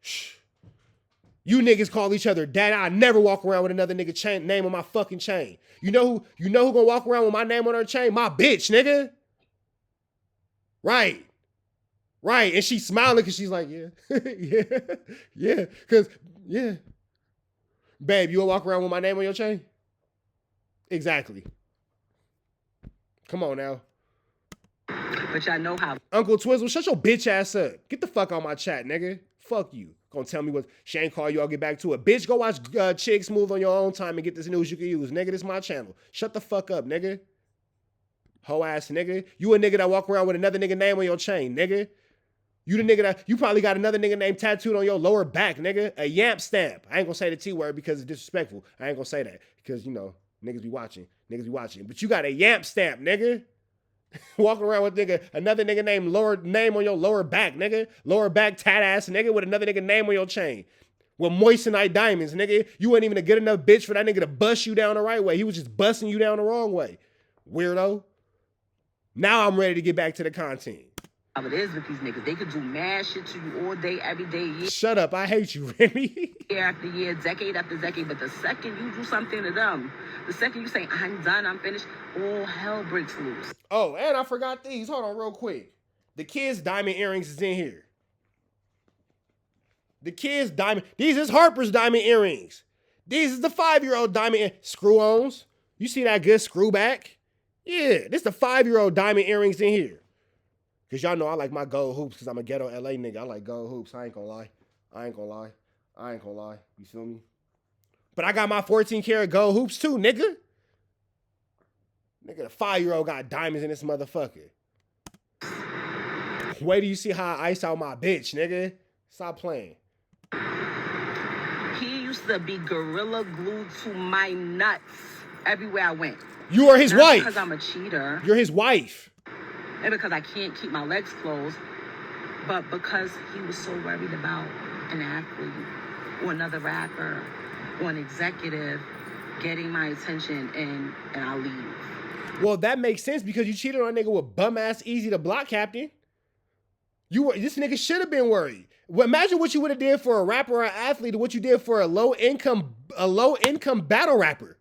Shh. You niggas call each other daddy. I never walk around with another nigga chain name on my fucking chain. You know who gonna walk around with my name on her chain? My bitch, nigga. Right. Right. And she's smiling because she's like, yeah. yeah. Because, yeah. Babe, you gonna walk around with my name on your chain? Exactly. Come on now. But y'all know how. Uncle Twizzle, shut your bitch ass up. Get the fuck on my chat, nigga. Fuck you. Gonna tell me what she ain't call you, I'll get back to it. Bitch, go watch Chick Smooth on your own time and get this news you can use. Nigga, this is my channel. Shut the fuck up, nigga. Hoe ass nigga. You a nigga that walk around with another nigga name on your chain, nigga. You the nigga that, you probably got another nigga name tattooed on your lower back, nigga. A yamp stamp. I ain't gonna say the T word because it's disrespectful. I ain't gonna say that because, you know, niggas be watching. Niggas be watching. But you got a yamp stamp, nigga. Walking around with another nigga name on your lower back, nigga. Lower back tat ass nigga with another nigga name on your chain. With moissanite diamonds, nigga. You ain't even a good enough bitch for that nigga to bust you down the right way. He was just busting you down the wrong way. Weirdo. Now I'm ready to get back to the content. How it is with these niggas. They could do mad shit to you all day, every day, year Shut up. I hate you, Remy. after year, decade after decade. But the second you do something to them, the second you say, I'm done, I'm finished, all hell breaks loose. Oh, and I forgot these. Hold on real quick. The kids' diamond earrings is in here. The kids' diamond. These is Harper's diamond earrings. These is the 5-year-old diamond screw-ons. You see that good screw back? Yeah, this the 5-year-old diamond earrings in here. Because y'all know I like my gold hoops because I'm a ghetto LA nigga. I like gold hoops. I ain't gonna lie. You feel me? But I got my 14 karat gold hoops too, nigga. Nigga, the 5-year-old got diamonds in this motherfucker. Wait till you see how I ice out my bitch, nigga. Stop playing. He used to be gorilla glued to my nuts everywhere I went. You are his Not wife. because I'm a cheater. You're his wife. And because I can't keep my legs closed, but because he was so worried about an athlete or another rapper or an executive getting my attention and I'll leave. Well, that makes sense because you cheated on a nigga with bum ass easy to block captain. This nigga should have been worried. Well, imagine what you would have did for a rapper or an athlete or what you did for a low income battle rapper.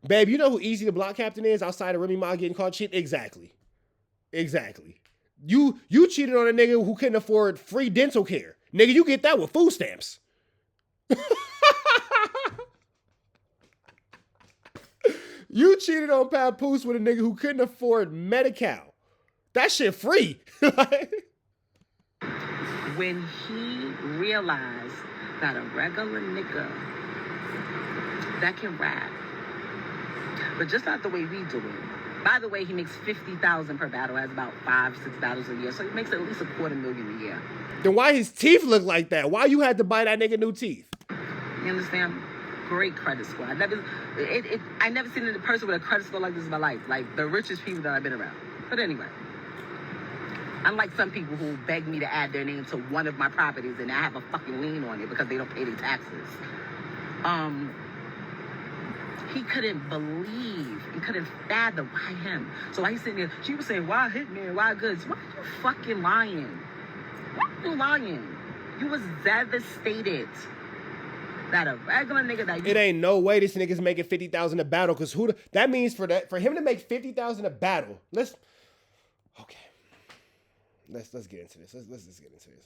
Babe, you know who Easy the Block Captain is outside of Remy Ma getting caught cheating? Exactly. Exactly. You cheated on a nigga who couldn't afford free dental care. Nigga, you get that with food stamps. You cheated on Papoose with a nigga who couldn't afford Medi-Cal. That shit free. When he realized that a regular nigga that can rap, but just not the way we do it. By the way, he makes $50,000 per battle, has about 5-6 battles a year, so he makes at least $250,000 a year. Then why his teeth look like that? Why you had to buy that nigga new teeth? You understand? Great credit score. I never seen a person with a credit score like this in my life. Like the richest people that I've been around. But anyway, unlike some people who beg me to add their name to one of my properties and I have a fucking lien on it because they don't pay their taxes. He couldn't believe and couldn't fathom why him. So he's sitting there, she was saying, why Hitman, why Goods? Why are you fucking lying? Why are you lying? You was devastated that a regular nigga that you... It ain't no way this nigga's making $50,000 a battle, because that means for him to make $50,000 a battle, let's get into this. Let's just get into this.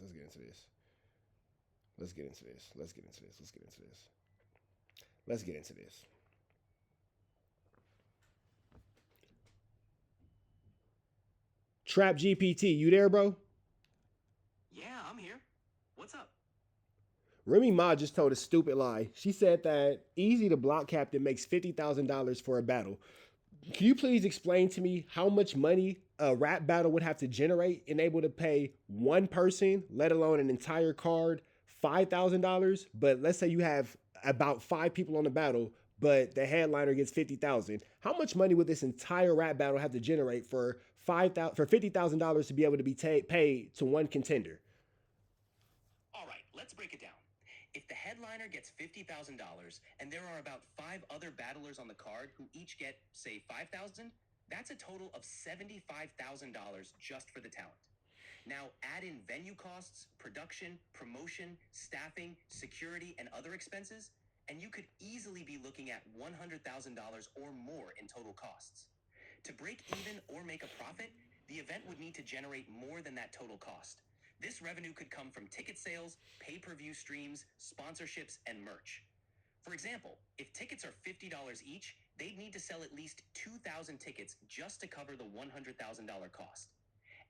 Let's get into this. Trap GPT, you there, bro? Yeah, I'm here. What's up? Remy Ma just told a stupid lie. She said that Easy the Block Captain makes $50,000 for a battle. Can you please explain to me how much money a rap battle would have to generate and able to pay one person, let alone an entire card, $5,000? But let's say you have about 5 people on the battle, but the headliner gets $50,000. How much money would this entire rap battle have to generate for $50,000 to be able to be paid to one contender? All right, let's break it down. If the headliner gets $50,000 and there are about 5 other battlers on the card who each get, say, $5,000, that's a total of $75,000 just for the talent. Now add in venue costs, production, promotion, staffing, security, and other expenses, and you could easily be looking at $100,000 or more in total costs. To break even or make a profit, the event would need to generate more than that total cost. This revenue could come from ticket sales, pay-per-view streams, sponsorships, and merch. For example, if tickets are $50 each, they'd need to sell at least 2,000 tickets just to cover the $100,000 cost.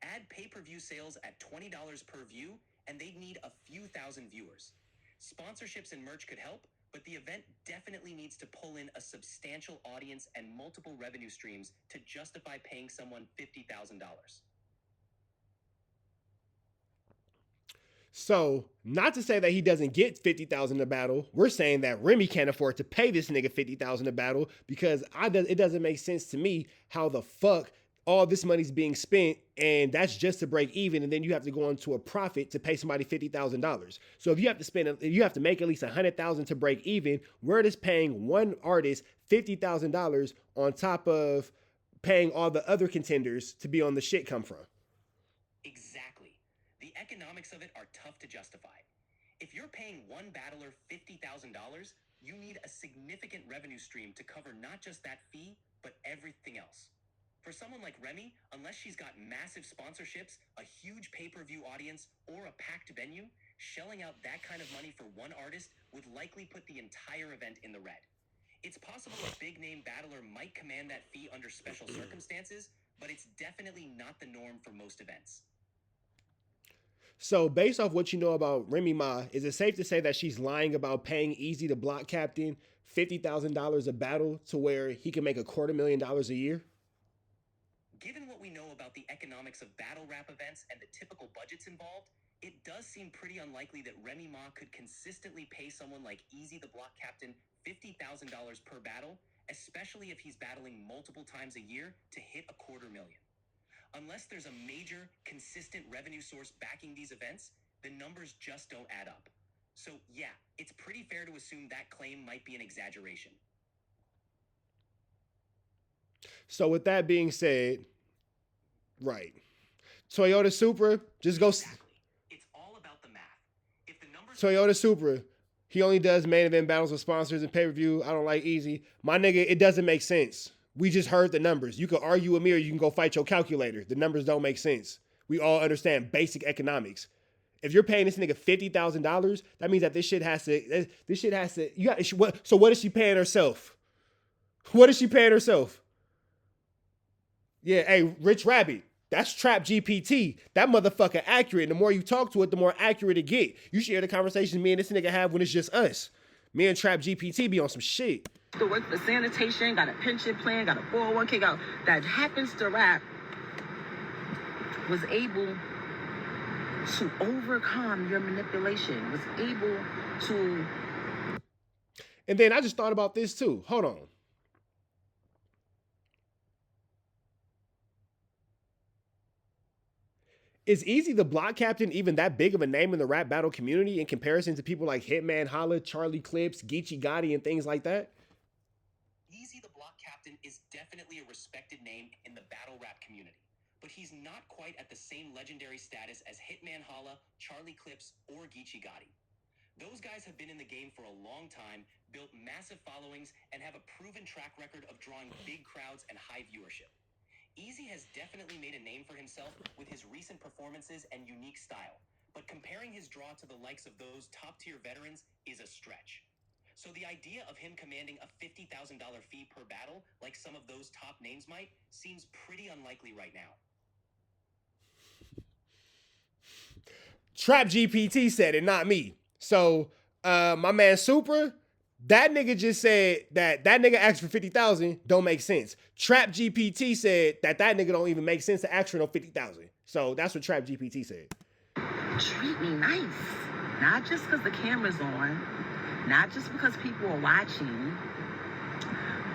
Add pay-per-view sales at $20 per view, and they'd need a few thousand viewers. Sponsorships and merch could help, but the event definitely needs to pull in a substantial audience and multiple revenue streams to justify paying someone $50,000. So, not to say that he doesn't get $50,000 a battle. We're saying that Remy can't afford to pay this nigga $50,000 a battle, because it doesn't make sense to me how the fuck all this money's being spent and that's just to break even, and then you have to go into a profit to pay somebody $50,000. So if you have to make at least $100,000 to break even, where does paying one artist $50,000 on top of paying all the other contenders to be on the shit come from? Exactly. The economics of it are tough to justify. If you're paying one battler $50,000, you need a significant revenue stream to cover not just that fee, but everything else. For someone like Remy, unless she's got massive sponsorships, a huge pay-per-view audience, or a packed venue, shelling out that kind of money for one artist would likely put the entire event in the red. It's possible a big-name battler might command that fee under special circumstances, but it's definitely not the norm for most events. So based off what you know about Remy Ma, is it safe to say that she's lying about paying Easy the Block Captain $50,000 a battle to where he can make $250,000 a year? Given what we know about the economics of battle rap events and the typical budgets involved, it does seem pretty unlikely that Remy Ma could consistently pay someone like Easy the Block Captain $50,000 per battle, especially if he's battling multiple times a year to hit $250,000. Unless there's a major, consistent revenue source backing these events, the numbers just don't add up. So yeah, it's pretty fair to assume that claim might be an exaggeration. So with that being said, right. Toyota Supra, just go. Exactly. It's all about the math. If the numbers Toyota Supra, He only does main event battles with sponsors and pay-per-view. I don't like Easy. My nigga, it doesn't make sense. We just heard the numbers. You can argue with me or you can go fight your calculator. The numbers don't make sense. We all understand basic economics. If you're paying this nigga $50,000, that means that this shit has to, so what is she paying herself? What is she paying herself? Yeah, hey, Rich Rabbit, that's Trap GPT. That motherfucker accurate. The more you talk to it, the more accurate it get. You should hear the conversations me and this nigga have when it's just us. Me and Trap GPT be on some shit. To work for sanitation, got a pension plan, got a 401k, that happens to rap, was able to overcome your manipulation, was able to... And then I just thought about this too. Hold on. Is Easy the Block Captain even that big of a name in the rap battle community in comparison to people like Hitman Holla, Charlie Clips, Geechee Gotti, and things like that? Easy the Block Captain is definitely a respected name in the battle rap community, but he's not quite at the same legendary status as Hitman Holla, Charlie Clips, or Geechee Gotti. Those guys have been in the game for a long time, built massive followings, and have a proven track record of drawing big crowds and high viewership. Easy has definitely made a name for himself with his recent performances and unique style, but comparing his draw to the likes of those top-tier veterans is a stretch. So the idea of him commanding a $50,000 fee per battle, like some of those top names might, seems pretty unlikely right now. Trap GPT said it, not me. So my man Supra, that nigga just said that nigga asked for 50,000 don't make sense. Trap GPT said that nigga don't even make sense to ask for no 50,000. So that's what Trap GPT said. Treat me nice. Not just because the camera's on, not just because people are watching,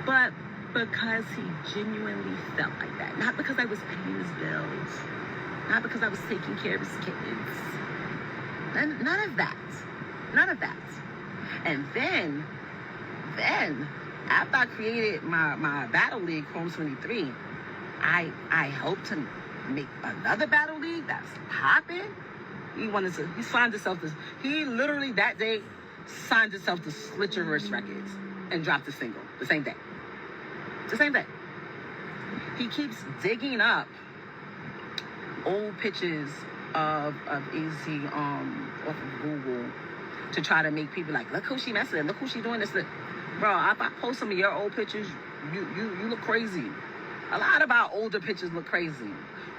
but because he genuinely felt like that. Not because I was paying his bills, not because I was taking care of his kids. None of that. None of that. And then, after I created my Battle League, Chrome 23, I hoped to make another Battle League that's popping. He signed himself to, he literally that day signed himself to Slitcherverse Records and dropped a single the same day. The same day. He keeps digging up old pictures of Easy off of Google to try to make people like, look who she messing with, look who she doing this. Bro, if I post some of your old pictures, you look crazy. A lot of our older pictures look crazy.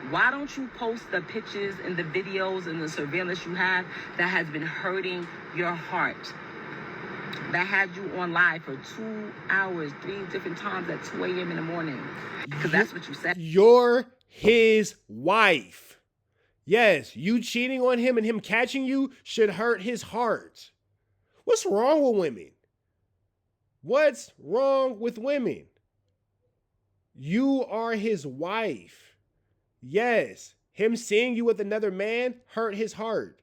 Why don't you post the pictures and the videos and the surveillance you have that has been hurting your heart? That had you on live for 2 hours, 3 different times at 2 a.m. in the morning. Because that's what you said. You're his wife. Yes, you cheating on him and him catching you should hurt his heart. What's wrong with women? What's wrong with women? You are his wife. Yes, him seeing you with another man hurt his heart.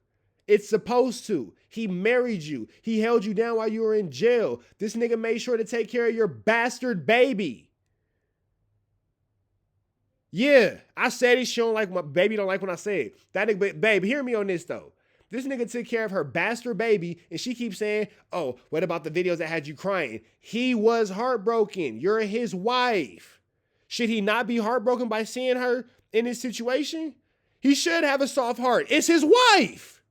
It's supposed to. He married you. He held you down while you were in jail. This nigga made sure to take care of your bastard baby. Yeah, I said it. She don't like my baby. Don't like when I say it. That nigga, babe, hear me on this though. This nigga took care of her bastard baby, and she keeps saying, "Oh, what about the videos that had you crying?" He was heartbroken. You're his wife. Should he not be heartbroken by seeing her in this situation? He should have a soft heart. It's his wife.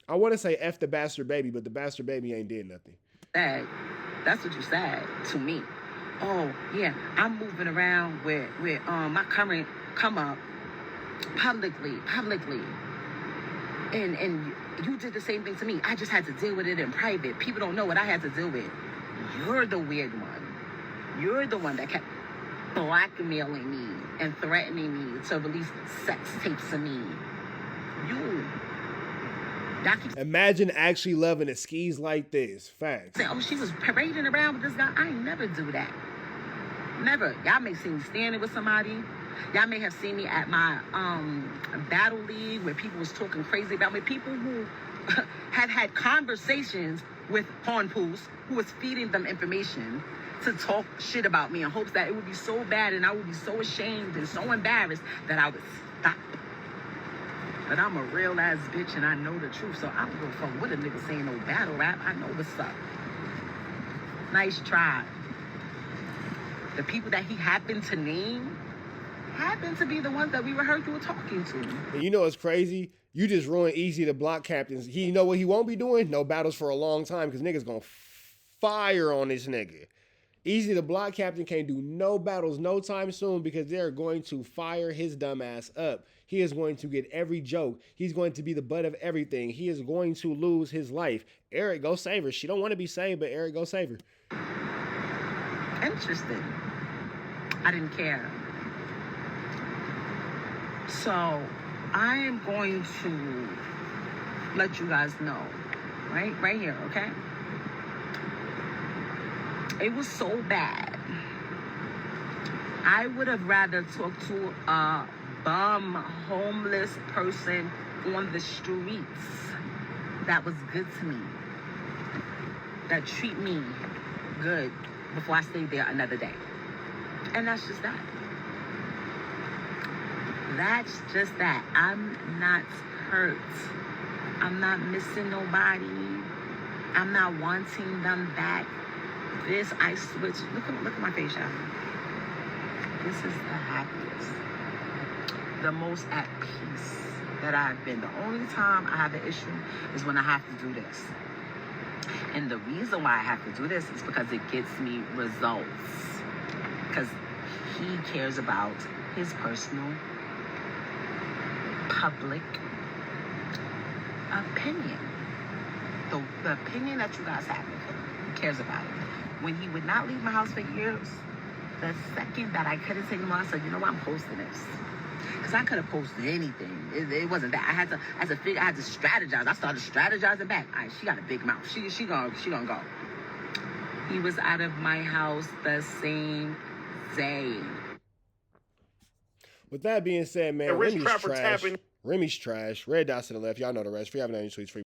I want to say F the bastard baby, but the bastard baby ain't did nothing. Hey, that's what you said to me. Oh, yeah, I'm moving around with my current come up publicly. And you did the same thing to me. I just had to deal with it in private. People don't know what I had to deal with. You're the weird one. You're the one that kept blackmailing me and threatening me to release sex tapes of me. You. Imagine actually loving a skis like this. Facts. Oh, she was parading around with this guy. I never do that. Never. Y'all may see me standing with somebody. Y'all may have seen me at my battle league where people was talking crazy about me. People who have had conversations with Papoose who was feeding them information to talk shit about me in hopes that it would be so bad and I would be so ashamed and so embarrassed that I would stop. But I'm a real ass bitch and I know the truth, so I don't give a fuck what a nigga saying no battle rap. I know what's up. Nice try. The people that he happened to name happened to be the ones that we rehearsed you were talking to. And you know what's crazy? You just ruined Easy the Block Captains. He know what he won't be doing? No battles for a long time because niggas gonna fire on this nigga. Easy the Block Captain can't do no battles no time soon because they're going to fire his dumb ass up. He is going to get every joke. He's going to be the butt of everything. He is going to lose his life. Eric, go save her. She don't want to be saved, but Eric, go save her. Interesting. I didn't care. So I am going to let you guys know, right here, okay? It was so bad. I would have rather talked to a bum, homeless person on the streets that was good to me, that treat me good before I stayed there another day. And that's just that. That's just that. I'm not hurt. I'm not missing nobody. I'm not wanting them back. This, I switched. Look at my face, y'all. This is the happiest, the most at peace that I've been. The only time I have an issue is when I have to do this. And the reason why I have to do this is because it gets me results. Because he cares about his personal, public opinion. The opinion that you guys have of him. He cares about it. When he would not leave my house for years, the second that I couldn't take him on, I said, you know what, I'm posting this. Because I could have posted anything. It wasn't that. I had to strategize. I started strategizing back. All right, she got a big mouth. She gonna go. He was out of my house the same day. With that being said, man, The rich Remy's trapper trash. tapping. Remy's trash. Red dots to the left. Y'all know the rest. If you haven't any tweets, free.